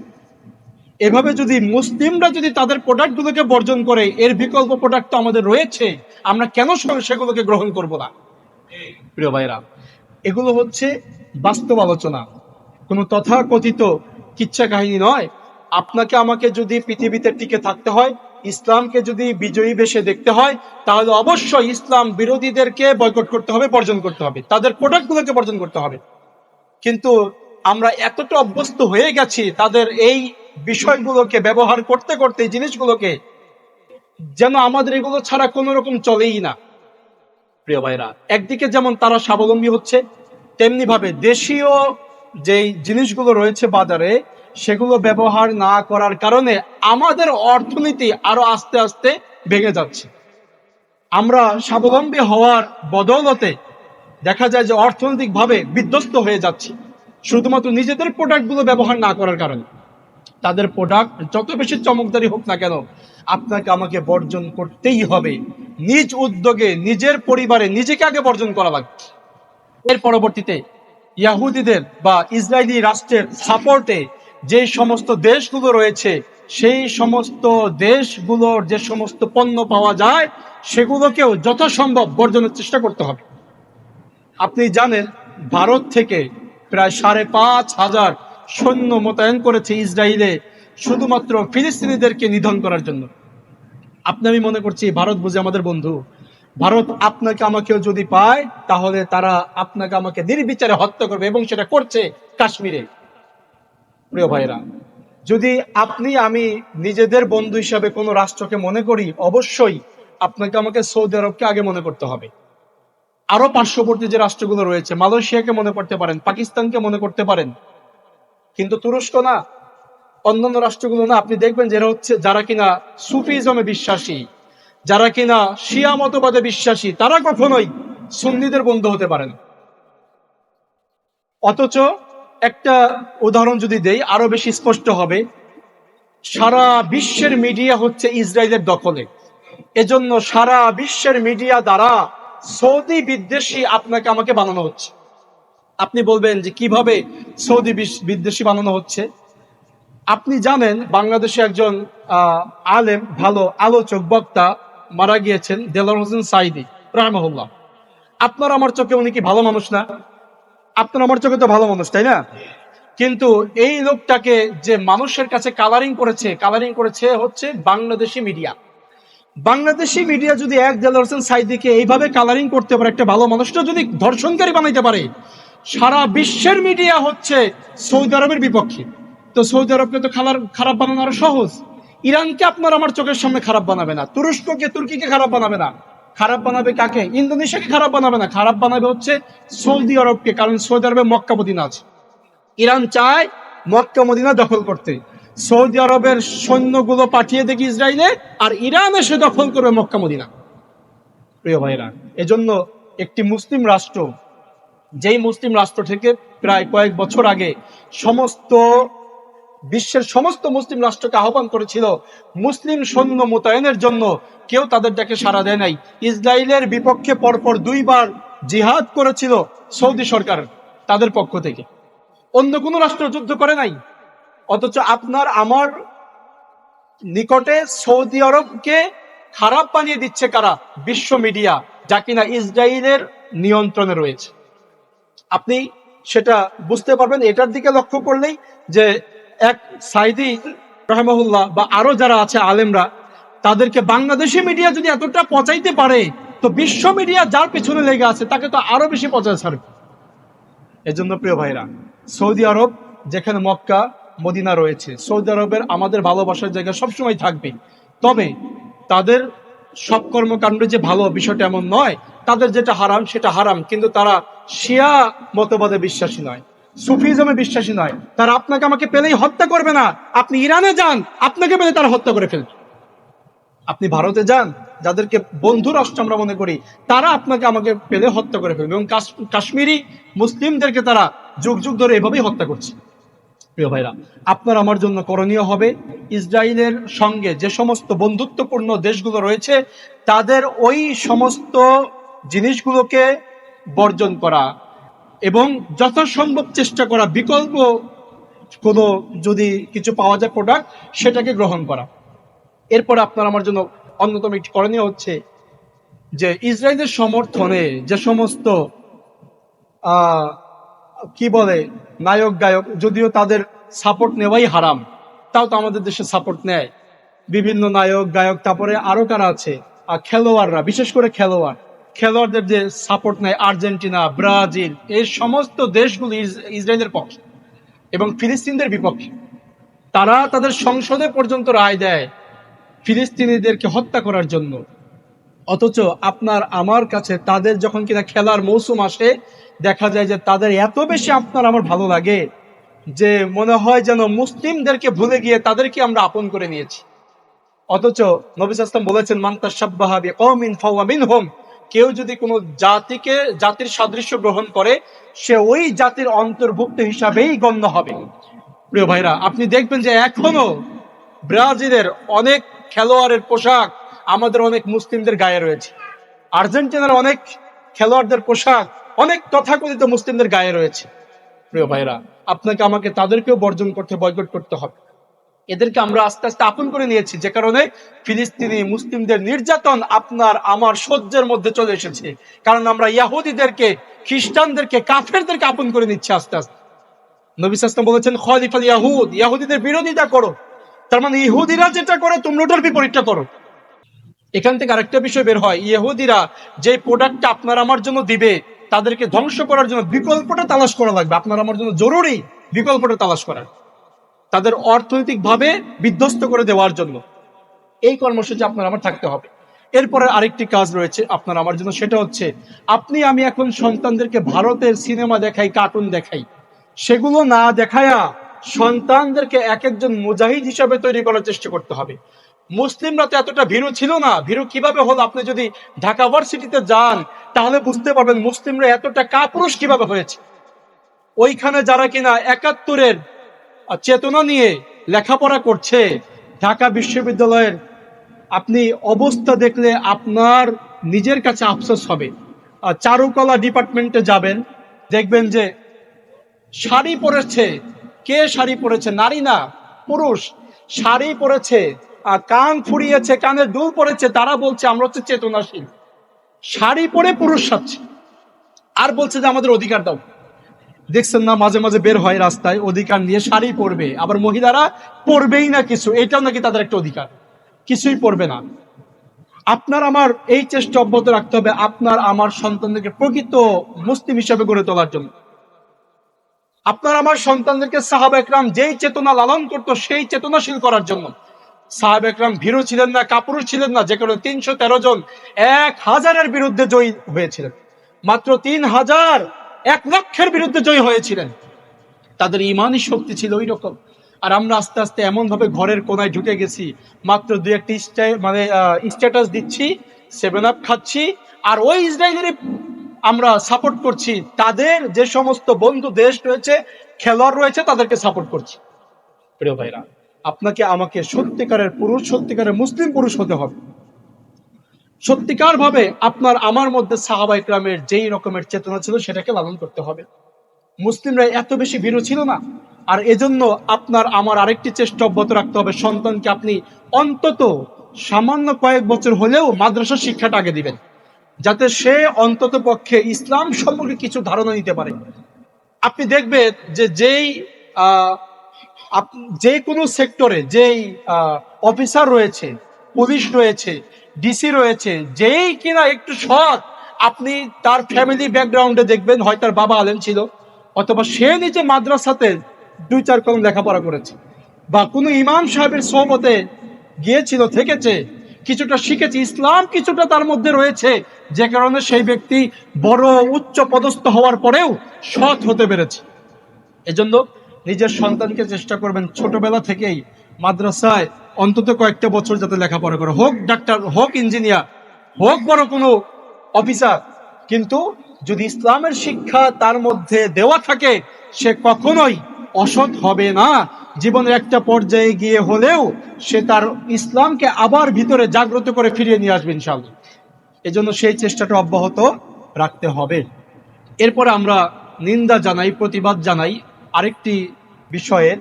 এভাবে যদি মুসলিমরা যদি তাদের প্রোডাক্টগুলোকে বর্জন করে, এর বিকল্প প্রোডাক্ট তো আমাদের রয়েছে, আমরা কেন সেগুলোকে গ্রহণ করব না? প্রিয় ভাইরা, এগুলো হচ্ছে বাস্তব আলোচনা, কোনো তথাকথিত কিচ্ছা কাহিনী নয়। আপনাকে আমাকে যদি পৃথিবীতে টিকে থাকতে হয়, ইসলামকে যদি বিজয়ী বেশে দেখতে হয়, তাহলে অবশ্যই ইসলাম বিরোধীদেরকে বয়কট করতে হবে, বর্জন করতে হবে, তাদের প্রোডাক্টগুলোকে বর্জন করতে হবে। কিন্তু আমরা এতটা অভ্যস্ত হয়ে গেছি তাদের এই বিষয়গুলোকে ব্যবহার করতে করতে, এই জিনিসগুলোকে, যেন আমাদের এগুলো ছাড়া কোনো রকম চলেই না। প্রিয় ভাইরা, একদিকে যেমন তারা স্বাবলম্বী হচ্ছে, তেমনি ভাবে দেশীয় যেই জিনিসগুলো রয়েছে বাজারে, সেগুলো ব্যবহার না করার কারণে আমাদের অর্থনীতি আরো আস্তে আস্তে ভেঙে যাচ্ছে। আমরা স্বাবলম্বী হওয়ার বদৌলতে দেখা যায় যে অর্থনৈতিকভাবে বিধ্বস্ত হয়ে যাচ্ছে, শুধুমাত্র নিজেদের প্রোডাক্টগুলো ব্যবহার না করার কারণে। তাদের প্রোডাক্ট যত বেশি চমকদারি হোক না কেন, আপনাকে আমাকে বর্জন করতেই হবে। নিজ উদ্যোগে নিজের পরিবারে নিজেকে আগে বর্জন করা লাগবে। এর পরবর্তীতে ইহুদিদের বা ইসরায়েলি রাষ্ট্রের সাপোর্টে যে সমস্ত দেশগুলো রয়েছে, সেই সমস্ত দেশগুলোর যে সমস্ত পণ্য পাওয়া যায় সেগুলোকেও যথাসম্ভব বর্জনের চেষ্টা করতে হবে। আপনি জানেন, ভারত থেকে প্রায় 5,500 সৈন্য মোতায়েন করেছে ইসরায়েলে শুধুমাত্র ফিলিস্তিনিদেরকে নিধন করার জন্য। আপনি আমি মনে করছি ভারত বুঝে আমাদের বন্ধু। ভারত আপনাকে আমাকেও যদি পায় তাহলে তারা আপনাকে আমাকে নির্বিচারে হত্যা করবে, এবং সেটা করছে কাশ্মীরে। প্রিয় ভাইরা, যদি আপনি আমি নিজেদের বন্ধু হিসাবে কোনো রাষ্ট্রকে মনে করি, অবশ্যই আপনাকে আমাকে সৌদি আরবকে আগে মনে করতে হবে। আরো পার্শ্ববর্তী যে রাষ্ট্রগুলো রয়েছে, মালয়েশিয়াকে মনে করতে পারেন, পাকিস্তানকে মনে করতে পারেন, কিন্তু তুরস্ক না, অন্যান্য রাষ্ট্রগুলো না। আপনি দেখবেন যারা হচ্ছে, যারা কিনা সুফিজমে বিশ্বাসী, যারা কিনা শিয়া মতবাদে বিশ্বাসী, তারা কখনোই সুন্নিদের বন্ধু হতে পারেন। অথচ একটা উদাহরণ যদি দেই আরো বেশি স্পষ্ট হবে, সারা বিশ্বের মিডিয়া হচ্ছে ইসরায়েলের দখলে। এজন্য সারা বিশ্বের মিডিয়া দ্বারা সৌদি বিদ্বেষী আপনাকে আমাকে বানানো হচ্ছে। আপনি বলবেন যে কিভাবে সৌদি বিদ্বেষী বানানো হচ্ছে? আপনি জানেন বাংলাদেশে একজন আলেম, ভালো আলোচক, বক্তা মারা গিয়েছেন, দেলোয়ার হোসেন সাঈদী রাহিমাহুল্লাহ। আপনার আমার চোখে উনি কি ভালো মানুষ না? আপনার আমার চোখে তো ভালো মানুষ, তাই না? কিন্তু এই লোকটাকে যে মানুষের কাছে কালারিং করেছে হচ্ছে বাংলাদেশি মিডিয়া। বাংলাদেশি মিডিয়া যদি এক দেলোয়ার হোসেন সাঈদীকে এইভাবে কালারিং করতে পারে, একটা ভালো মানুষটা যদি ধর্ষণকারী বানাইতে পারে, সারা বিশ্বের মিডিয়া হচ্ছে সৌদি আরবের বিপক্ষে। তো সৌদি আরবকে তো খারাপ বানানো আরো সহজ। ইরানকে আপনার আমার চোখের সামনে খারাপ বানাবে না, তুর্কিকে খারাপ বানাবে না। খারাপ বানাবে কাকে? ইন্দোনেশিয়াকে খারাপ বানাবে না, খারাপ বানাবে হচ্ছে সৌদি আরবকে। কারণ সৌদি আরবে মক্কা মদিনা আছে। ইরান চায় মক্কা মদিনা দখল করতে, সৌদি আরবের সৈন্যগুলো পাঠিয়ে দেখি ইসরায়েলে, আর ইরান এসে দখল করবে মক্কা মদিনা। প্রিয় ভাইরা, এজন্য একটি মুসলিম রাষ্ট্র, যেই মুসলিম রাষ্ট্র থেকে প্রায় কয়েক বছর আগে বিশ্বের সমস্ত মুসলিম রাষ্ট্রকে আহ্বান করেছিল মুসলিম সৈন্য মোতায়েনের জন্য, কেউ তাদের ডাকে সাড়া দেয় নাই। ইসরায়েলের বিপক্ষে পরপর 2 বার জিহাদ করেছিল সৌদি সরকার তাদের পক্ষ থেকে, অন্য কোন রাষ্ট্র যুদ্ধ করে নাই। অথচ আপনার আমার নিকটে সৌদি আরবকে খারাপ বানিয়ে দিচ্ছে কারা? বিশ্ব মিডিয়া, যা কিনা ইসরায়েলের নিয়ন্ত্রণে রয়েছে। আপনি সেটা বুঝতে পারবেন এটার দিকে লক্ষ্য করলেই, যে এক সাঈদী রাহিমাহুল্লাহ বা আরো যারা আছে আলেমরা, তাদেরকে বাংলাদেশি মিডিয়া যদি এতটা পচাইতে পারে, তো বিশ্ব মিডিয়া যার পেছনে লেগে আছে তাকে তো আরো বেশি পচায় ছাড়বে। এজন্য প্রিয় ভাইরা, সৌদি আরব যেখানে মক্কা মদিনা রয়েছে, সৌদি আরবের আমাদের ভালোবাসার জায়গা সবসময় থাকবে। তবে তাদের সব কর্মকাণ্ড যে ভালো, বিষয়টা এমন নয়। তাদের যেটা হারাম সেটা হারাম, কিন্তু তারা শিয়া মতবাদে বিশ্বাসী নয়, সুফিজমে বিশ্বাসী নয়। তারা আপনাকে আমাকে পেলেই হত্যা করবে না। আপনি ইরানে যান, আপনাকে পেলে তারা হত্যা করে ফেলবে। আপনি ভারতে যান, যাদেরকে বন্ধু রাষ্ট্র আমরা মনে করি, তারা আপনাকে আমাকে পেলে হত্যা করে ফেলবে, এবং কাশ্মীরি মুসলিমদেরকে তারা যুগ যুগ ধরে এভাবেই হত্যা করছে। প্রিয় ভাইরা, আপনার আমার জন্য করণীয় হবে ইসরায়েলের সঙ্গে যে সমস্ত বন্ধুত্বপূর্ণ দেশগুলো রয়েছে, তাদের ওই সমস্ত জিনিসগুলোকে বর্জন করা, এবং যথাসম্ভব চেষ্টা করা বিকল্প কোনো যদি কিছু পাওয়া যায় প্রোডাক্ট, সেটাকে গ্রহণ করা। এরপর আপনার আমার জন্য অন্যতম একটি করণীয় হচ্ছে যে ইসরায়েলের সমর্থনে যে সমস্ত কি বলে নায়ক গায়ক, যদিও তাদের সাপোর্ট নেওয়াই হারাম, তাও তো আমাদের দেশে সাপোর্ট নেয় বিভিন্ন নায়ক গায়ক। তারপরে আরো কারা আছে, খেলোয়াড়রা, বিশেষ করে খেলোয়াড়দের যে সাপোর্ট নেয় আর্জেন্টিনা, ব্রাজিল, এই সমস্ত দেশগুলো ইসরায়েলের পক্ষে এবং ফিলিস্তিনদের বিপক্ষে। তারা তাদের সংসদে পর্যন্ত রায় দেয় ফিলিস্তিনিদেরকে হত্যা করার জন্য। অথচ আপনার আমার কাছে তাদের যখন কিনা খেলার মৌসুম আসে, দেখা যায় যে তাদের এত বেশি আপনার আমার ভালো লাগে যে মনে হয় যেন মুসলিমদেরকে ভুলে গিয়ে তাদেরকে আমরা আপন করে নিয়েছি। অথচ নবী সাল্লাল্লাহু আলাইহি ওয়াসাল্লাম বলেছেন, মান তাশাব্বাহা বিকওমিন ফাহুয়া মিনহুম, কেউ যদি কোনো জাতির সাদৃশ্য গ্রহণ করে, সে ওই জাতির অন্তর্ভুক্ত হিসাবেই গণ্য হবে। প্রিয় ভাইরা, আপনি দেখবেন যে এখনো ব্রাজিলের অনেক খেলোয়াড়ের পোশাক আমাদের অনেক মুসলিমদের গায়ে রয়েছে, আর্জেন্টিনার অনেক খেলোয়াড়দের পোশাক অনেক তথাকথিত মুসলিমদের গায়ে রয়েছে। প্রিয় ভাইরা, আপনাকে আমাকে তাদেরকেও বয়কট করতে হবে। এদেরকে আমরা আস্তে আস্তে আপন করে নিয়েছি, যে কারণে ফিলিস্তিনি মুসলিমদের নির্যাতন আপনার আমার সহ্যের মধ্যে চলে এসেছে। কারণ আমরা ইহুদিদেরকে, খ্রিস্টানদেরকে, কাফেরদেরকে আপন করে নিচ্ছি আস্তে আস্তে। নবী সাল্লাল্লাহু আলাইহি ওয়াসাল্লাম বলেছেন খালিফাল ইয়াহুদ, ইহুদিদের বিরোধিতা করো। তার মানে ইহুদিরা যেটা করে তোমরা ওটার বিপরীতটা করো। এখান থেকে আরেকটা বিষয় বের হয়, ইহুদিরা যে প্রোডাক্টটা আপনার আমার জন্য দিবে, তাদেরকে ধ্বংস করার জন্য বিকল্পটা তালাশ করা লাগবে। আপনার আমার জন্য জরুরি বিকল্পটা তালাশ করার, তাদের অর্থনৈতিক ভাবে বিধ্বস্ত করে দেওয়ার জন্য এই কর্মসূচি আপনার আমার থাকতে হবে। এরপরে আরেকটি কাজ রয়েছে আপনার আমার জন্য, সেটা হচ্ছে আপনি আমি এখন সন্তানদেরকে ভারতের সিনেমা দেখাই, কার্টুন দেখাই, সেগুলো না দেখায়া সন্তানদেরকে এক একজন মুজাহিদ হিসাবে তৈরি করার চেষ্টা করতে হবে। মুসলিমরা তো এতটা ভীরু ছিল না। ভীরু কিভাবে হলো? আপনি যদি ঢাকা ভার্সিটিতে যান তাহলে বুঝতে পারবেন মুসলিমরা এতটা কাপুরুষ কিভাবে হয়েছে। ওইখানে যারা কিনা ৭১-এর চেতনা নিয়ে লেখাপড়া করছে, ঢাকা বিশ্ববিদ্যালয়ের আপনি অবস্থা দেখলে আপনার নিজের কাছে আফসোস হবে। চারুকলা ডিপার্টমেন্টে যাবেন, দেখবেন যে শাড়ি পরেছে, কে শাড়ি পরেছে? নারী না, পুরুষ শাড়ি পরেছে, কান ফুরিয়েছে, কানের দুল পরেছে, তারা বলছে আমরা হচ্ছে চেতনাশীল। শাড়ি পরে পুরুষ সাজছে আর বলছে যে আমাদের অধিকার দাও। দেখছেন না, মাঝে মাঝে বের হয় রাস্তায় অধিকার নিয়ে, শাড়ি পরবে, আবার মহিলারা পরবেই না কিছু, এটাও নাকি তাদের একটা অধিকার, কিছুই পরবে না। আপনার আমার এই চেষ্টা অব্যাহত রাখতে হবে আপনার আমার সন্তানদেরকে প্রকৃত মুসলিম হিসাবে গড়ে তোলার জন্য। আপনার আমার সন্তানদেরকে সাহাবা একরাম যেই চেতনা লালন করতো সেই চেতনাশীল করার জন্য। সাহাবা একরাম ভীরু ছিলেন না, কাপুরুষ ছিলেন না, যে কারণে ৩১৩ জন ১,০০০-এর বিরুদ্ধে জয়ী হয়েছিলেন। মাত্র ৩,০০০ ১,০০,০০০-এর বিরুদ্ধে জয়ী হয়েছিলেন। তাদের ইমানই শক্তি ছিল ওই রকম। আর আমরা আস্তে আস্তে এমন ভাবে ঘরের কোনায় ঢুকে গেছি, মাত্র দুই একটি স্ট্যাটাস দিচ্ছি, 7 আপ খাচ্ছি, আর ওই ইসরায়েলের আমরা সাপোর্ট করছি। তাদের যে সমস্ত বন্ধু দেশ রয়েছে, খেলোয়াড় রয়েছে, তাদেরকে সাপোর্ট করছি। প্রিয় ভাইরা, আপনাকে আমাকে সত্যিকারের পুরুষ, সত্যিকারের মুসলিম পুরুষ হতে হবে। সত্যিকার ভাবে আপনার আমার মধ্যে সাহাবা ইকরামের যেই রকমের চেতনা ছিল সেটাকে লালন করতে হবে। মুসলিমরা এত বেশি ভীরু ছিল না। আর এজন্য আপনার আমার আরেকটি চেষ্টা অব্যাহত রাখতে হবে, সন্তানকে আপনি অন্তত সামান্য কয়েক বছর হলেও মাদ্রাসার শিক্ষাটা আগে দিবেন, যাতে সে অন্তত পক্ষে ইসলাম সম্পর্কে কিছু ধারণা নিতে পারে। আপনি দেখবেন যে যে কোনো সেক্টরে যেই অফিসার রয়েছে, পুলিশ রয়েছে, ডিসি রয়েছে, যেই কিনা একটু সৎ, আপনি তার ফ্যামিলি ব্যাকগ্রাউন্ডে দেখবেন হয় তার বাবা আলেম ছিল, অথবা সে নিজে মাদ্রাসাতে ২-৪ কলম লেখাপড়া করেছে, বা কোনো ইমাম সাহেবের সোহবতে গিয়েছিল, থেকেছে, কিছুটা শিখেছে, ইসলাম কিছুটা তার মধ্যে রয়েছে, যে কারণে সেই ব্যক্তি বড় উচ্চ পদস্থ হওয়ার পরেও সৎ হতে পেরেছে। এজন্য নিজের সন্তানকে চেষ্টা করবেন ছোটবেলা থেকেই মাদ্রাসায় অন্তত কয়েকটা বছর যাতে লেখাপড়া করে, হোক ডাক্তার, হোক ইঞ্জিনিয়ার, হোক বড় কোনো অফিসার, কিন্তু যদি ইসলামের শিক্ষা তার মধ্যে দেওয়া থাকে, সে কখনোই অসৎ হবে না। জীবনের একটা পর্যায়ে গিয়ে হলেও সে তার ইসলামকে আবার ভিতরে জাগ্রত করে ফিরিয়ে নিয়ে আসবে ইনশাআল্লাহ। এজন্য সেই চেষ্টাটা অব্যাহত রাখতে হবে। এরপরে আমরা নিন্দা জানাই, প্রতিবাদ জানাই আরেকটি বিষয়ের,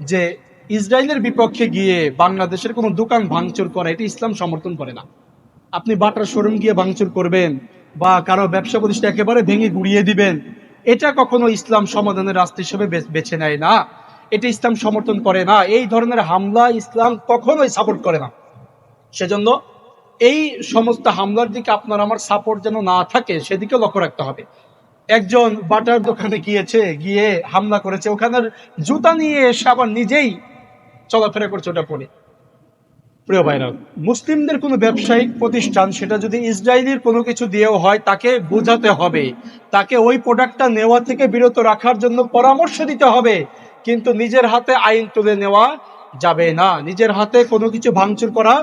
যে ইসরায়েলের বিপক্ষে গিয়ে বাংলাদেশের কোনো দোকান ভাঙচুর করা, এটা ইসলাম সমর্থন করে না। আপনি বাটার শোরুম গিয়ে ভাঙচুর করবেন বা কারো ব্যবসা প্রতিষ্ঠান একেবারে ভেঙে গুড়িয়ে দিবেন, এটা কখনো ইসলাম সমাধানের রাস্তা হিসেবে বেছে নেয় না, এটা ইসলাম সমর্থন করে না। এই ধরনের হামলা ইসলাম কখনোই সাপোর্ট করে না। সেজন্য এই সমস্ত হামলার দিকে আপনার আমার সাপোর্ট যেন না থাকে, সেদিকে লক্ষ্য রাখতে হবে। একজন বাটার দোকানে গিয়েছে, গিয়ে হামলা করেছে, ওখানের জুতা নিয়ে এসে আবার নিজেই চলাফেরা করছে ওটা পরে। প্রিয় ভাইরা, মুসলিমদের কোনো ব্যবসায়িক প্রতিষ্ঠান, সেটা যদি ইসরায়েলের কোনো কিছু দিয়েও হয়, তাকে বোঝাতে হবে, তাকে ওই প্রোডাক্টটা নেওয়া থেকে বিরত রাখার জন্য পরামর্শ দিতে হবে, কিন্তু নিজের হাতে আইন তুলে নেওয়া যাবে না, নিজের হাতে কোনো কিছু ভাঙচুর করা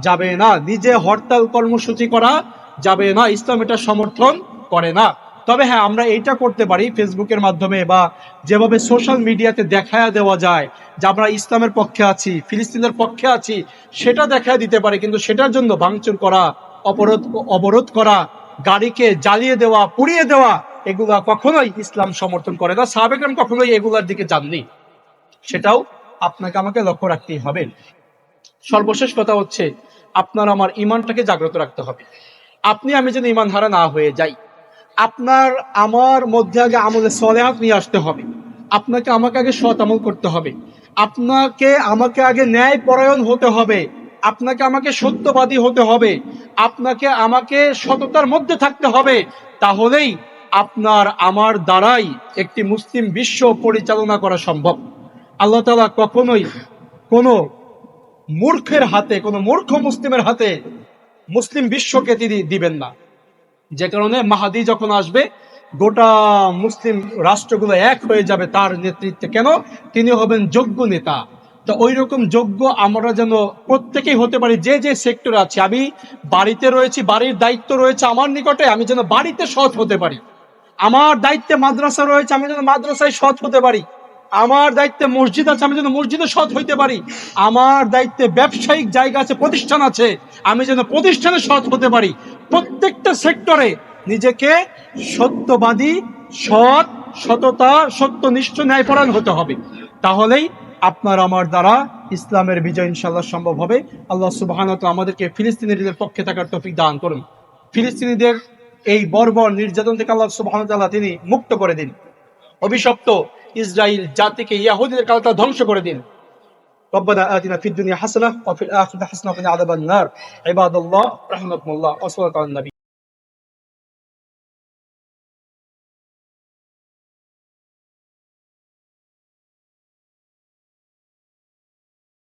যাবে না, নিজে হরতাল কর্মসূচি করা যাবে না। ইসলাম এটা সমর্থন করে না। তবে হ্যাঁ, আমরা এইটা করতে পারি, ফেসবুকের মাধ্যমে বা যেভাবে সোশ্যাল মিডিয়াতে দেখায়া দেওয়া যায় যে আমরা ইসলামের পক্ষে আছি, ফিলিস্তিনের পক্ষে আছি, সেটা দেখায় দিতে পারি। কিন্তু সেটার জন্য ভাঙচুর করা, অবরোধ করা, গাড়িকে জ্বালিয়ে দেওয়া, পুড়িয়ে দেওয়া, এগুলা কখনোই ইসলাম সমর্থন করে না। সাহাবায়ে কেরাম কখনোই এগুলার দিকে যাননি, সেটাও আপনাকে আমাকে লক্ষ্য রাখতেই হবে। সর্বশেষ কথা হচ্ছে, আপনার আমার ইমানটাকে জাগ্রত রাখতে হবে। আপনি আমি যেন ইমান হারা না হয়ে যাই। আপনার আমার মধ্যে আগে আমলে সলেহাত নিয়ে আসতে হবে। আপনাকে আমাকে আগে সৎ আমল করতে হবে, আপনাকে আমাকে আগে ন্যায় পরায়ণ হতে হবে, আপনাকে আমাকে সত্যবাদী হতে হবে, আপনাকে আমাকে সততার মধ্যে থাকতে হবে। তাহলেই আপনার আমার দ্বারাই একটি মুসলিম বিশ্ব পরিচালনা করা সম্ভব। আল্লাহ তাআলা কখনোই কোনো মূর্খের হাতে, কোনো মূর্খ মুসলিমের হাতে মুসলিম বিশ্বকে তিনি দিবেন না। যে কারণে মাহাদি যখন আসবে গোটা মুসলিম রাষ্ট্রগুলো এক হয়ে যাবে তার নেতৃত্বে। কেন? তিনি হবেন যোগ্য নেতা। তো ওই রকম যোগ্য আমরা যেন প্রত্যেকেই হতে পারি। যে যে সেক্টরে আছে, আমি বাড়িতে রয়েছি, বাড়ির দায়িত্ব রয়েছে আমার নিকটে, আমি যেন বাড়িতে সৎ হতে পারি। আমার দায়িত্বে মাদ্রাসা রয়েছে, আমি যেন মাদ্রাসায় সৎ হতে পারি। আমার দায়িত্বে মসজিদ আছে, আমি যেন মসজিদে সৎ হইতে পারি। আমার দায়িত্বে ব্যবসায়িক জায়গা আছে, প্রতিষ্ঠান আছে, আমি যেন প্রতিষ্ঠানে সৎ হতে পারি। প্রত্যেকটা সেক্টরে নিজেকে সত্যবাদী, সৎ, সততা, সত্যনিষ্ঠ, ন্যায়পরায়ণ হতে হবে। তাহলেই আপনার আমার দ্বারা ইসলামের বিজয় ইনশাআল্লাহ সম্ভব হবে। আল্লাহ সুবহানাহু ওয়া তাআলা আমাদেরকে ফিলিস্তিনিদের পক্ষে থাকার তৌফিক দান করুন। ফিলিস্তিনিদের এই বর্বর নির্যাতন থেকে আল্লাহ সুবহানাহু ওয়া তাআলা তিনি মুক্ত করে দিন। অভিশপ্ত ইসরাইল জাতিকে, ইহুদিদের কালটা ধ্বংস করে দিন। রব্বানা আতিনা ফিদ দুনিয়া হাসানাহ ওয়া ফিল আখিরাতি হাসানাহ ওয়া কিনা আযাবান নার। ইবাদাল্লাহ রাহিমাকুমুল্লাহ ওয়া সাল্লাল্লাহু আলা নবী।